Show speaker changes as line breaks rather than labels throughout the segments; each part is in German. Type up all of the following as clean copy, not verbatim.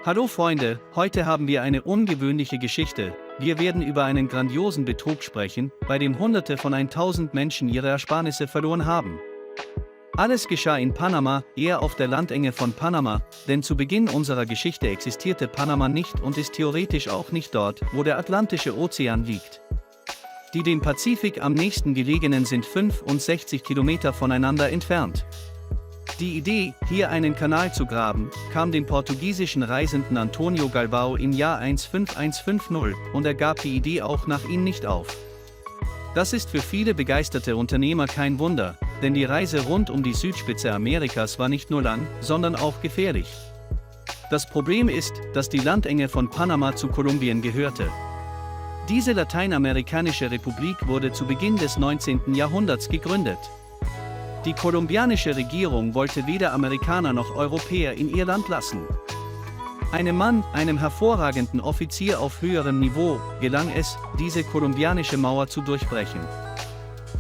Hallo Freunde, heute haben wir eine ungewöhnliche Geschichte. Wir werden über einen grandiosen Betrug sprechen, bei dem Hunderte von 1000 Menschen ihre Ersparnisse verloren haben. Alles geschah in Panama, eher auf der Landenge von Panama, denn zu Beginn unserer Geschichte existierte Panama nicht und ist theoretisch auch nicht dort, wo der Atlantische Ozean liegt. Die dem Pazifik am nächsten gelegenen sind 65 Kilometer voneinander entfernt. Die Idee, hier einen Kanal zu graben, kam dem portugiesischen Reisenden Antonio Galvão im Jahr 15150 und er gab die Idee auch nach ihm nicht auf. Das ist für viele begeisterte Unternehmer kein Wunder, denn die Reise rund um die Südspitze Amerikas war nicht nur lang, sondern auch gefährlich. Das Problem ist, dass die Landenge von Panama zu Kolumbien gehörte. Diese lateinamerikanische Republik wurde zu Beginn des 19. Jahrhunderts gegründet. Die kolumbianische Regierung wollte weder Amerikaner noch Europäer in ihr Land lassen. Einem Mann, einem hervorragenden Offizier auf höherem Niveau, gelang es, diese kolumbianische Mauer zu durchbrechen.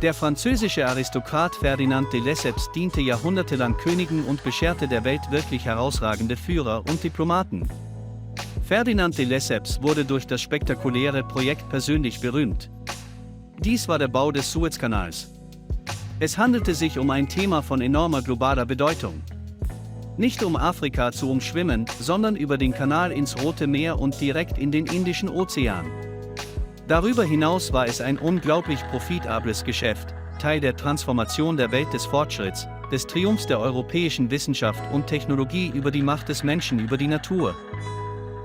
Der französische Aristokrat Ferdinand de Lesseps diente jahrhundertelang Königen und bescherte der Welt wirklich herausragende Führer und Diplomaten. Ferdinand de Lesseps wurde durch das spektakuläre Projekt persönlich berühmt. Dies war der Bau des Suezkanals. Es handelte sich um ein Thema von enormer globaler Bedeutung. Nicht um Afrika zu umschwimmen, sondern über den Kanal ins Rote Meer und direkt in den Indischen Ozean. Darüber hinaus war es ein unglaublich profitables Geschäft, Teil der Transformation der Welt des Fortschritts, des Triumphs der europäischen Wissenschaft und Technologie über die Macht des Menschen über die Natur.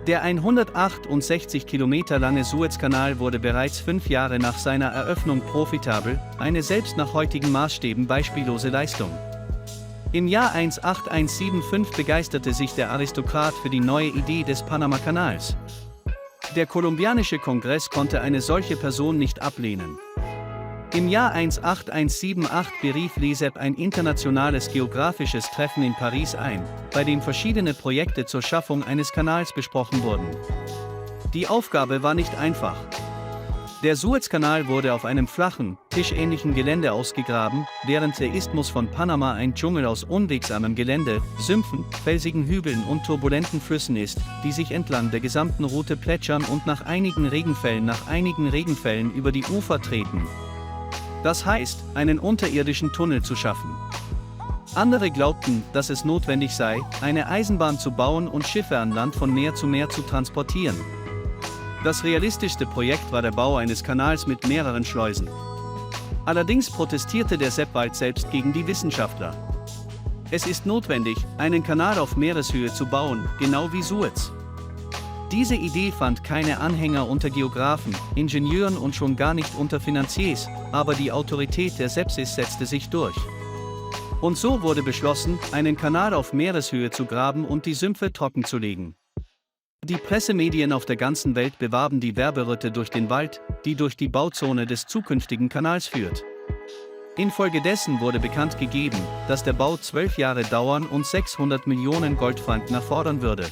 Der 168 Kilometer lange Suezkanal wurde bereits 5 Jahre nach seiner Eröffnung profitabel, eine selbst nach heutigen Maßstäben beispiellose Leistung. Im Jahr 18175 begeisterte sich der Aristokrat für die neue Idee des Panama-Kanals. Der kolumbianische Kongress konnte eine solche Person nicht ablehnen. Im Jahr 18178 berief Lesseps ein internationales geografisches Treffen in Paris ein, bei dem verschiedene Projekte zur Schaffung eines Kanals besprochen wurden. Die Aufgabe war nicht einfach. Der Suezkanal wurde auf einem flachen, tischähnlichen Gelände ausgegraben, während der Isthmus von Panama ein Dschungel aus unwegsamem Gelände, Sümpfen, felsigen Hügeln und turbulenten Flüssen ist, die sich entlang der gesamten Route plätschern und nach einigen Regenfällen über die Ufer treten. Das heißt, einen unterirdischen Tunnel zu schaffen. Andere glaubten, dass es notwendig sei, eine Eisenbahn zu bauen und Schiffe an Land von Meer zu transportieren. Das realistischste Projekt war der Bau eines Kanals mit mehreren Schleusen. Allerdings protestierte der Sepp bald selbst gegen die Wissenschaftler. Es ist notwendig, einen Kanal auf Meereshöhe zu bauen, genau wie Suez. Diese Idee fand keine Anhänger unter Geographen, Ingenieuren und schon gar nicht unter Finanziers, aber die Autorität der Sepsis setzte sich durch. Und so wurde beschlossen, einen Kanal auf Meereshöhe zu graben und die Sümpfe trockenzulegen. Die Pressemedien auf der ganzen Welt bewarben die Werberoute durch den Wald, die durch die Bauzone des zukünftigen Kanals führt. Infolgedessen wurde bekannt gegeben, dass der Bau 12 Jahre dauern und 600 Millionen Goldfranken erfordern würde.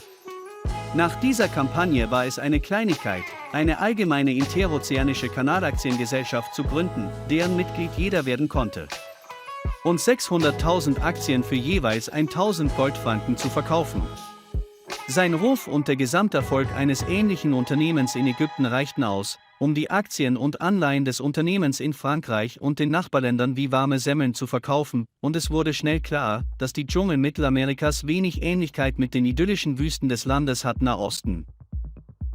Nach dieser Kampagne war es eine Kleinigkeit, eine allgemeine interozeanische Kanalaktiengesellschaft zu gründen, deren Mitglied jeder werden konnte. Und 600.000 Aktien für jeweils 1000 Goldfranken zu verkaufen. Sein Ruf und der Gesamterfolg eines ähnlichen Unternehmens in Ägypten reichten aus, um die Aktien und Anleihen des Unternehmens in Frankreich und den Nachbarländern wie warme Semmeln zu verkaufen, und es wurde schnell klar, dass die Dschungel Mittelamerikas wenig Ähnlichkeit mit den idyllischen Wüsten des Landes hat Nahosten.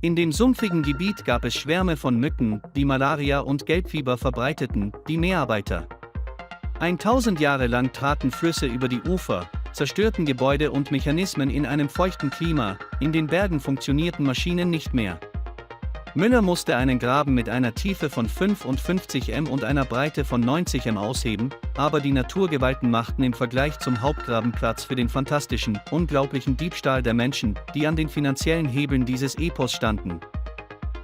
In dem sumpfigen Gebiet gab es Schwärme von Mücken, die Malaria und Gelbfieber verbreiteten, die Meerarbeiter. 1000 Jahre lang traten Flüsse über die Ufer, zerstörten Gebäude und Mechanismen in einem feuchten Klima, in den Bergen funktionierten Maschinen nicht mehr. Müller musste einen Graben mit einer Tiefe von 55 m und einer Breite von 90 m ausheben, aber die Naturgewalten machten im Vergleich zum Hauptgraben Platz für den fantastischen, unglaublichen Diebstahl der Menschen, die an den finanziellen Hebeln dieses Epos standen.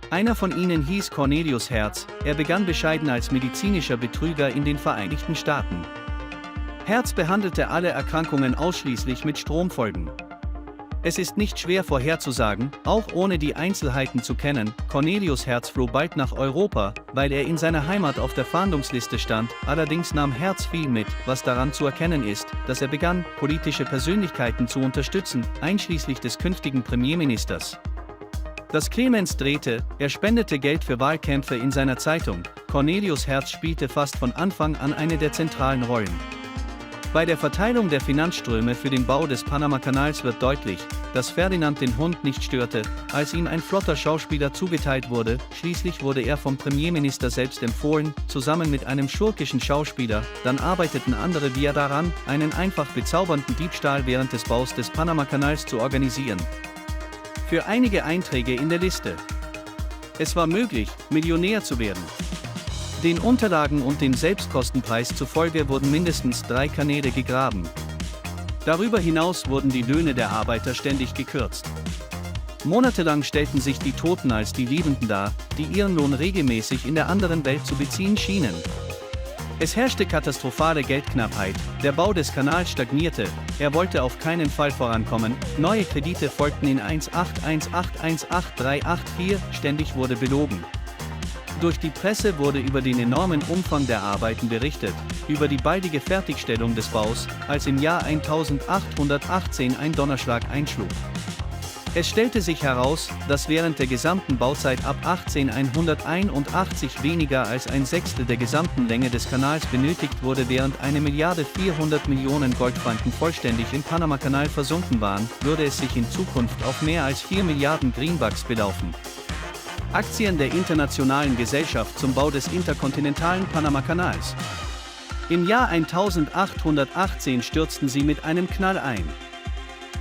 Einer von ihnen hieß Cornelius Hertz, er begann bescheiden als medizinischer Betrüger in den Vereinigten Staaten. Hertz behandelte alle Erkrankungen ausschließlich mit Stromfolgen. Es ist nicht schwer vorherzusagen, auch ohne die Einzelheiten zu kennen, Cornelius Hertz floh bald nach Europa, weil er in seiner Heimat auf der Fahndungsliste stand, allerdings nahm Hertz viel mit, was daran zu erkennen ist, dass er begann, politische Persönlichkeiten zu unterstützen, einschließlich des künftigen Premierministers. Das Clemens drehte, er spendete Geld für Wahlkämpfe in seiner Zeitung. Cornelius Hertz spielte fast von Anfang an eine der zentralen Rollen. Bei der Verteilung der Finanzströme für den Bau des Panamakanals wird deutlich, dass Ferdinand den Hund nicht störte, als ihm ein flotter Schauspieler zugeteilt wurde, schließlich wurde er vom Premierminister selbst empfohlen, zusammen mit einem schurkischen Schauspieler, dann arbeiteten andere wie er daran, einen einfach bezaubernden Diebstahl während des Baus des Panamakanals zu organisieren. Für einige Einträge in der Liste. Es war möglich, Millionär zu werden. Den Unterlagen und dem Selbstkostenpreis zufolge wurden mindestens 3 Kanäle gegraben. Darüber hinaus wurden die Löhne der Arbeiter ständig gekürzt. Monatelang stellten sich die Toten als die Lebenden dar, die ihren Lohn regelmäßig in der anderen Welt zu beziehen schienen. Es herrschte katastrophale Geldknappheit, der Bau des Kanals stagnierte, er wollte auf keinen Fall vorankommen, neue Kredite folgten in 181818384, ständig wurde belogen. Durch die Presse wurde über den enormen Umfang der Arbeiten berichtet, über die baldige Fertigstellung des Baus, als im Jahr 1818 ein Donnerschlag einschlug. Es stellte sich heraus, dass während der gesamten Bauzeit ab 1881 weniger als ein Sechstel der gesamten Länge des Kanals benötigt wurde, während 1.400.000.000 Goldfranken vollständig im Panamakanal versunken waren, würde es sich in Zukunft auf mehr als 4 Milliarden Greenbacks belaufen. Aktien der Internationalen Gesellschaft zum Bau des interkontinentalen Panamakanals. Im Jahr 1818 stürzten sie mit einem Knall ein.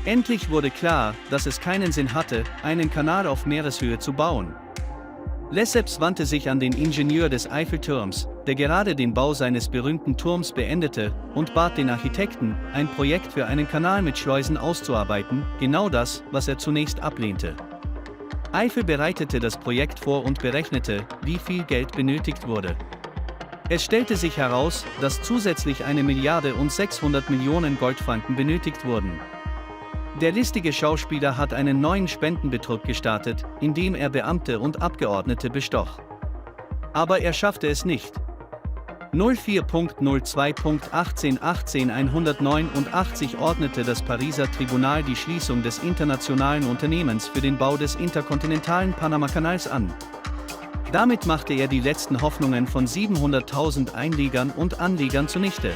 Endlich wurde klar, dass es keinen Sinn hatte, einen Kanal auf Meereshöhe zu bauen. Lesseps wandte sich an den Ingenieur des Eiffelturms, der gerade den Bau seines berühmten Turms beendete, und bat den Architekten, ein Projekt für einen Kanal mit Schleusen auszuarbeiten, genau das, was er zunächst ablehnte. Eiffel bereitete das Projekt vor und berechnete, wie viel Geld benötigt wurde. Es stellte sich heraus, dass zusätzlich 1.600.000.000 Goldfranken benötigt wurden. Der listige Schauspieler hat einen neuen Spendenbetrug gestartet, indem er Beamte und Abgeordnete bestoch. Aber er schaffte es nicht. 04.02.18.189 ordnete das Pariser Tribunal die Schließung des internationalen Unternehmens für den Bau des interkontinentalen Panamakanals an. Damit machte er die letzten Hoffnungen von 700.000 Einlegern und Anlegern zunichte.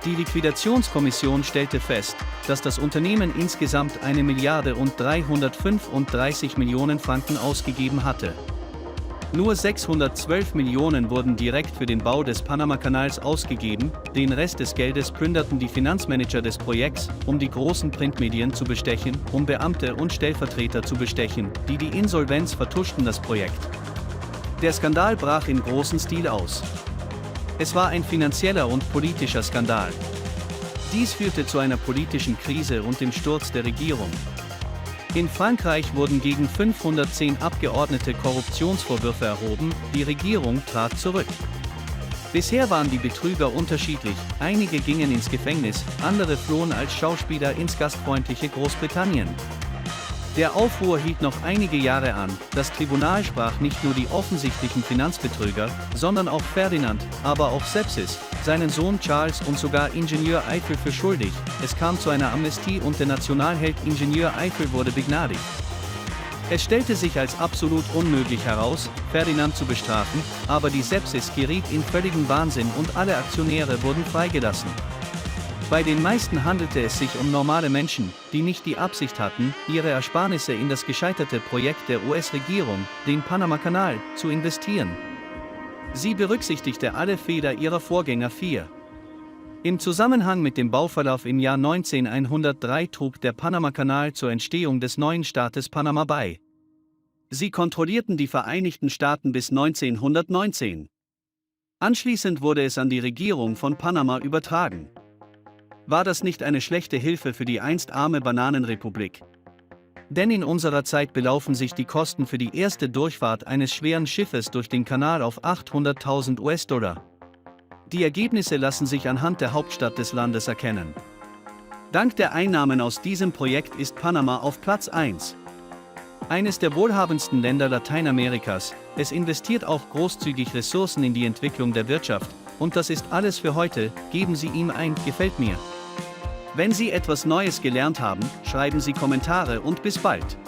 Die Liquidationskommission stellte fest, dass das Unternehmen insgesamt 1.335.000.000 Franken ausgegeben hatte. Nur 612 Millionen wurden direkt für den Bau des Panamakanals ausgegeben, den Rest des Geldes plünderten die Finanzmanager des Projekts, um die großen Printmedien zu bestechen, um Beamte und Stellvertreter zu bestechen, die Insolvenz vertuschten das Projekt. Der Skandal brach in großem Stil aus. Es war ein finanzieller und politischer Skandal. Dies führte zu einer politischen Krise und dem Sturz der Regierung. In Frankreich wurden gegen 510 Abgeordnete Korruptionsvorwürfe erhoben, die Regierung trat zurück. Bisher waren die Betrüger unterschiedlich, einige gingen ins Gefängnis, andere flohen als Schauspieler ins gastfreundliche Großbritannien. Der Aufruhr hielt noch einige Jahre an, das Tribunal sprach nicht nur die offensichtlichen Finanzbetrüger, sondern auch Ferdinand, aber auch Sepsis, seinen Sohn Charles und sogar Ingenieur Eiffel für schuldig. Es kam zu einer Amnestie und der Nationalheld Ingenieur Eiffel wurde begnadigt. Es stellte sich als absolut unmöglich heraus, Ferdinand zu bestrafen, aber die Sepsis geriet in völligen Wahnsinn und alle Aktionäre wurden freigelassen. Bei den meisten handelte es sich um normale Menschen, die nicht die Absicht hatten, ihre Ersparnisse in das gescheiterte Projekt der US-Regierung, den Panamakanal, zu investieren. Sie berücksichtigte alle Fehler ihrer Vorgänger 4. Im Zusammenhang mit dem Bauverlauf im Jahr 1903 trug der Panamakanal zur Entstehung des neuen Staates Panama bei. Sie kontrollierten die Vereinigten Staaten bis 1919. Anschließend wurde es an die Regierung von Panama übertragen. War das nicht eine schlechte Hilfe für die einst arme Bananenrepublik? Denn in unserer Zeit belaufen sich die Kosten für die erste Durchfahrt eines schweren Schiffes durch den Kanal auf 800.000 US-Dollar. Die Ergebnisse lassen sich anhand der Hauptstadt des Landes erkennen. Dank der Einnahmen aus diesem Projekt ist Panama auf Platz 1. Eines der wohlhabendsten Länder Lateinamerikas, es investiert auch großzügig Ressourcen in die Entwicklung der Wirtschaft, und das ist alles für heute, geben Sie ihm ein Gefällt mir. Wenn Sie etwas Neues gelernt haben, schreiben Sie Kommentare und bis bald.